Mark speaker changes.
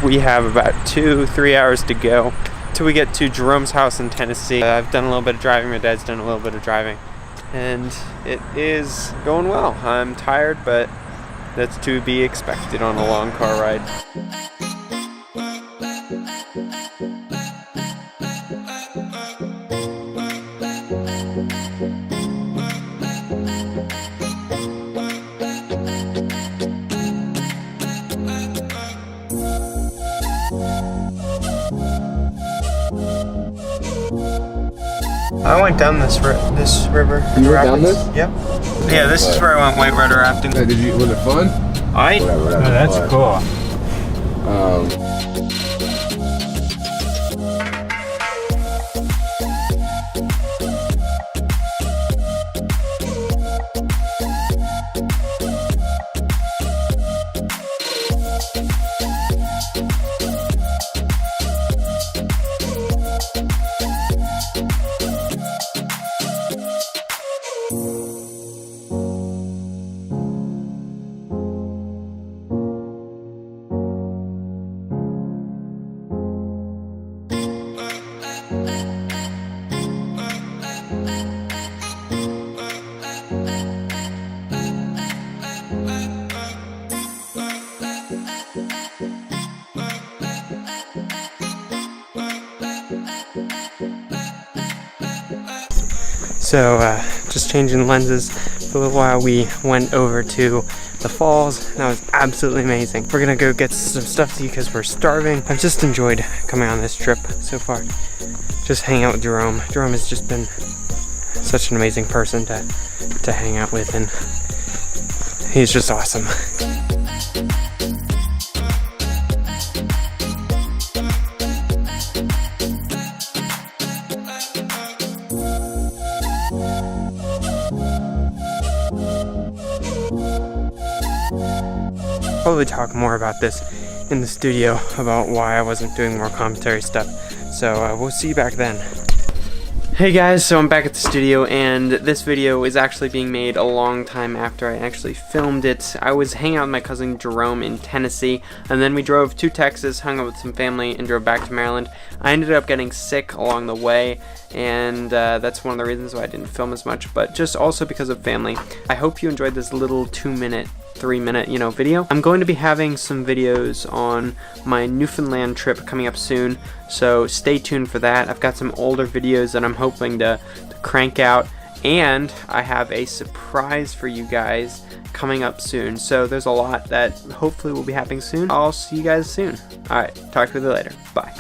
Speaker 1: We have about 2-3 hours to go till we get to Jerome's house in Tennessee. I've done a little bit of driving, my dad's done a little bit of driving, and it is going well. I'm tired, but that's to be expected on a long car ride. I went down this river.
Speaker 2: You went down this?
Speaker 1: Yep. Yeah, this is where I went whitewater rafting.
Speaker 2: Hey, was it fun?
Speaker 1: Oh, that's cool. So, just changing lenses. For a little while we went over to the falls, and that was absolutely amazing. We're gonna go get some stuff to eat because we're starving. I've just enjoyed coming on this trip so far. Just hanging out with Jerome. Jerome has just been such an amazing person to hang out with, and he's just awesome. Probably talk more about this in the studio about why I wasn't doing more commentary stuff. So we'll see you back then. Hey guys, so I'm back at the studio, and this video is actually being made a long time after I actually filmed it. I was hanging out with my cousin Jerome in Tennessee, and then we drove to Texas, hung out with some family, and drove back to Maryland. I ended up getting sick along the way, and that's one of the reasons why I didn't film as much, but just also because of family. I hope you enjoyed this little 3-minute, video. I'm going to be having some videos on my Newfoundland trip coming up soon, so stay tuned for that. I've got some older videos that I'm hoping to crank out, and I have a surprise for you guys coming up soon. So there's a lot that hopefully will be happening soon. I'll see you guys soon. Alright, talk to you later. Bye.